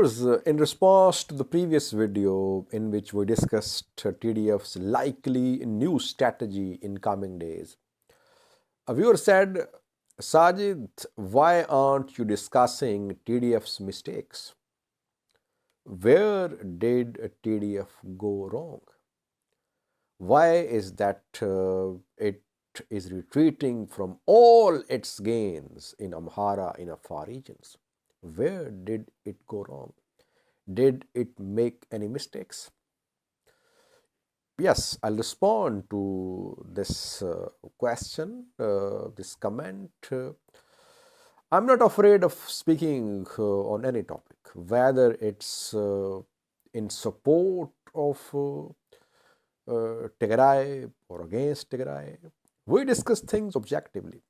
Viewers, in response to the previous video in which we discussed TDF's likely new strategy in coming days, a viewer said, Sajid, why aren't you discussing TDF's mistakes? Where did TDF go wrong? Why is that it is retreating from all its gains in Amhara in Afar regions? Where did it go wrong? Did it make any mistakes? Yes, I'll respond to this question, this comment. I'm not afraid of speaking on any topic, whether it's in support of Tigray or against Tigray. We discuss things objectively.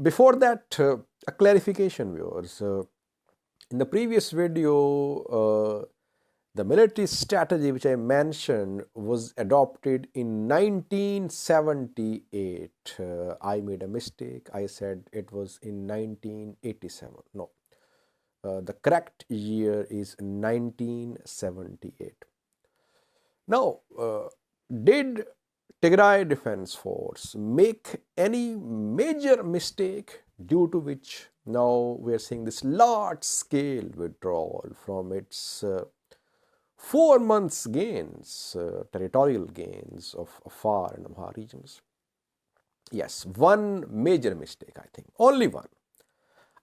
Before that, a clarification, viewers. In the previous video, the military strategy which I mentioned was adopted in 1978. I made a mistake. I said it was in 1987. No, the correct year is 1978. Now, did Tigray Defense Force make any major mistake due to which now we are seeing this large-scale withdrawal from its 4 months gains, territorial gains of Afar and Amahar regions? Yes, one major mistake, I think, only one.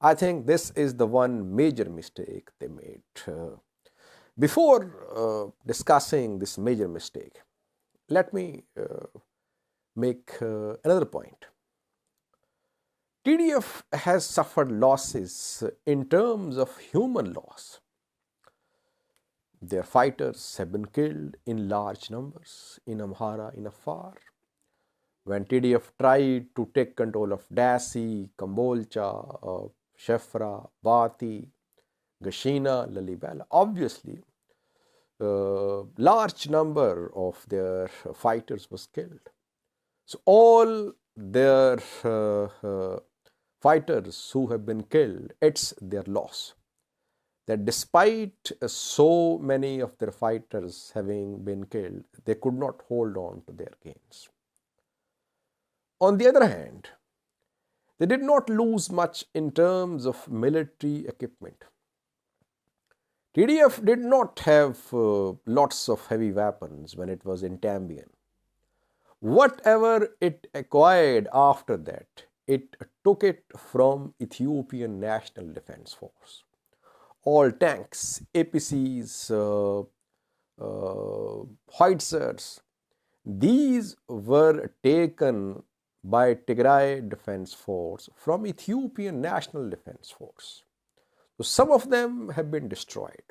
I think this is the one major mistake they made. Before discussing this major mistake, let me make another point. TDF has suffered losses in terms of human loss. Their fighters have been killed in large numbers in Amhara, in Afar. When TDF tried to take control of Dasi, Kambolcha, Shefra, Bati, Gashina, Lalibela, obviously large number of their fighters was killed. So all their fighters who have been killed, it's their loss. That despite so many of their fighters having been killed, they could not hold on to their gains. On the other hand, they did not lose much in terms of military equipment. TDF did not have lots of heavy weapons when it was in Tambian. Whatever it acquired after that, it took it from Ethiopian National Defense Force. All tanks, APCs, howitzers, these were taken by Tigray Defense Force from Ethiopian National Defense Force. So some of them have been destroyed.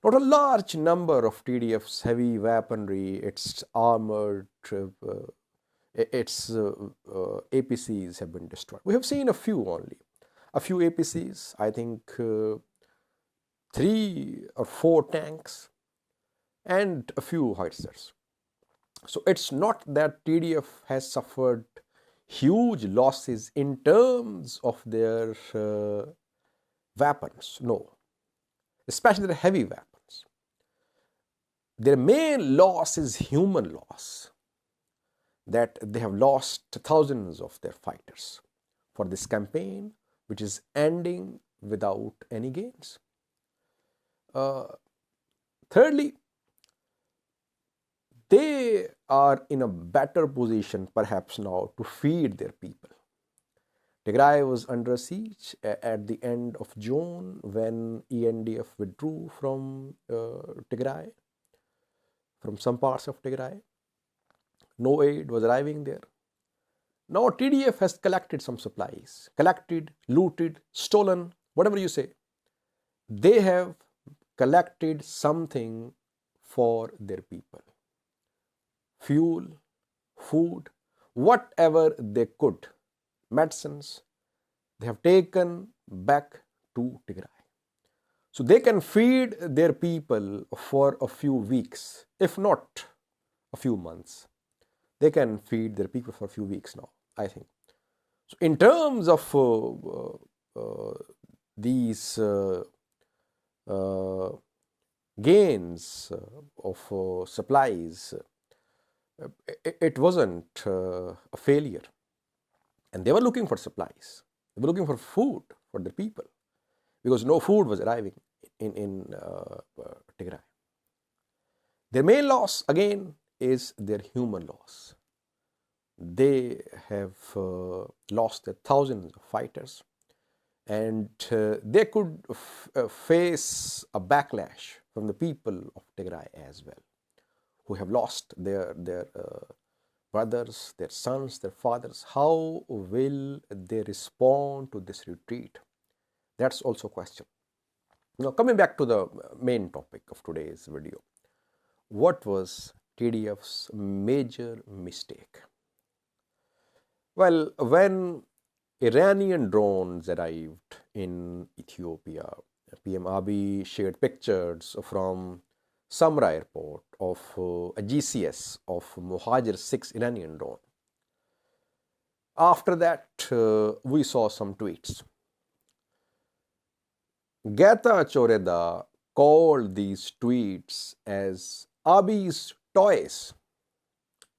Not a large number of TDF's heavy weaponry, its armored, its APCs have been destroyed. We have seen a few only. A few APCs, I think 3 or 4 tanks, and a few howitzers. So it's not that TDF has suffered huge losses in terms of their weapons, no, especially the heavy weapons. Their main loss is human loss, that they have lost thousands of their fighters for this campaign, which is ending without any gains. Thirdly, they are in a better position perhaps now to feed their people. Tigray was under siege at the end of June when ENDF withdrew from Tigray, from some parts of Tigray. No aid was arriving there. Now TDF has collected some supplies, collected, looted, stolen, whatever you say. They have collected something for their people. Fuel, food, whatever they could, medicines, they have taken back to Tigray. So they can feed their people for a few weeks, if not a few months. They can feed their people for a few weeks now, I think. So in terms of these uh, gains of supplies, it wasn't a failure. And they were looking for supplies. They were looking for food for their people because no food was arriving in Tigray. Their main loss, again, is their human loss. They have lost their thousands of fighters, and they could face a backlash from the people of Tigray as well, who have lost their brothers, their sons, their fathers. How will they respond to this retreat? That's also a question. Now, coming back to the main topic of today's video, what was TDF's major mistake? Well, when Iranian drones arrived in Ethiopia, PM Abiy shared pictures from Samra airport of a GCS of Muhajir 6 Iranian drone. After that, we saw some tweets. Geta Choreda called these tweets as Abiy's toys.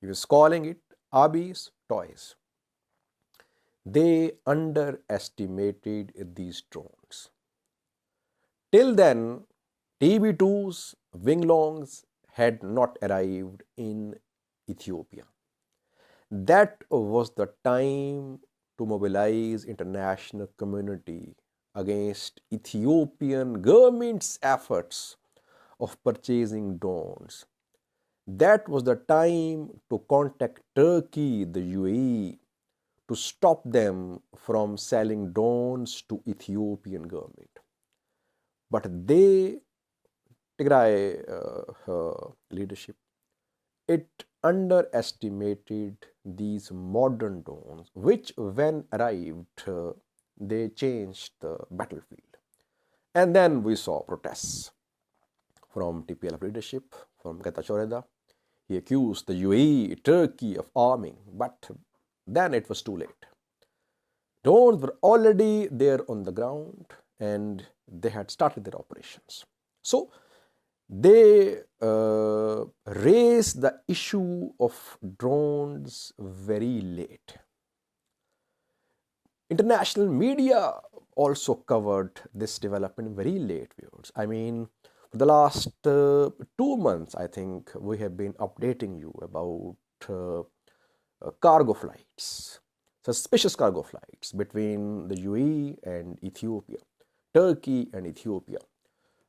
He was calling it Abiy's toys. They underestimated these drones. Till then, TB2's winglongs had not arrived in Ethiopia. That was the time to mobilize international community against Ethiopian government's efforts of purchasing drones. That was the time to contact Turkey, the UAE, to stop them from selling drones to Ethiopian government. But they, Tigray leadership, it underestimated these modern drones, which when arrived, they changed the battlefield. And then we saw protests from TPLF leadership, from Geta Choreda. He accused the UAE, Turkey of arming, but then it was too late. Drones were already there on the ground and they had started their operations. So they raised the issue of drones very late. International media also covered this development very late, viewers. I mean, for the last 2 months, I think we have been updating you about cargo flights, suspicious cargo flights between the UAE and Ethiopia, Turkey and Ethiopia,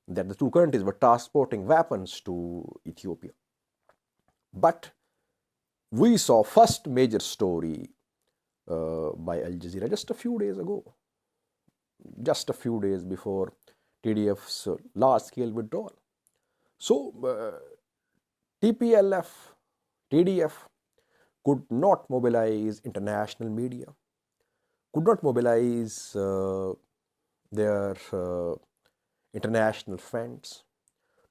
that the two countries were transporting weapons to Ethiopia. But we saw first major story by Al Jazeera just a few days ago, just a few days before TDF's large-scale withdrawal. So TPLF, TDF could not mobilize international media, could not mobilize their international friends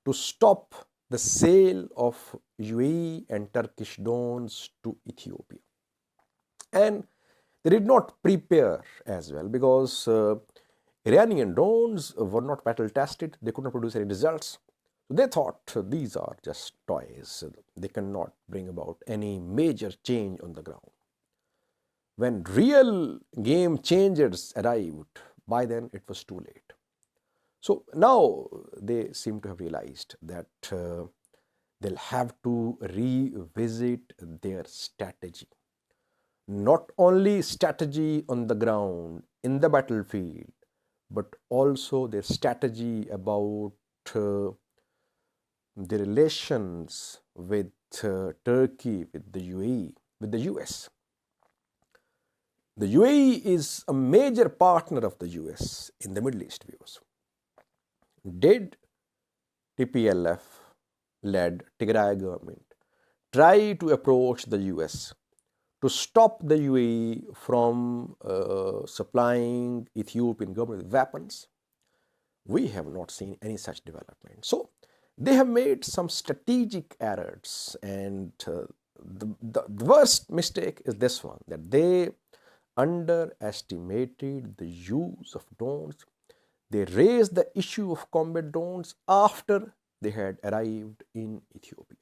to stop the sale of UAE and Turkish drones to Ethiopia. And they did not prepare as well because Iranian drones were not battle tested. They could not produce any results. They thought these are just toys. They cannot bring about any major change on the ground. When real game changers arrived, by then it was too late. So now they seem to have realized that they'll have to revisit their strategy. Not only strategy on the ground, in the battlefield, but also their strategy about the relations with Turkey, with the UAE, with the US. The UAE is a major partner of the US in the Middle East, viewers. Did TPLF-led Tigray government try to approach the US to stop the UAE from supplying Ethiopian government with weapons? We have not seen any such development. So they have made some strategic errors, and the worst mistake is this one, that they underestimated the use of drones. They raised the issue of combat drones after they had arrived in Ethiopia.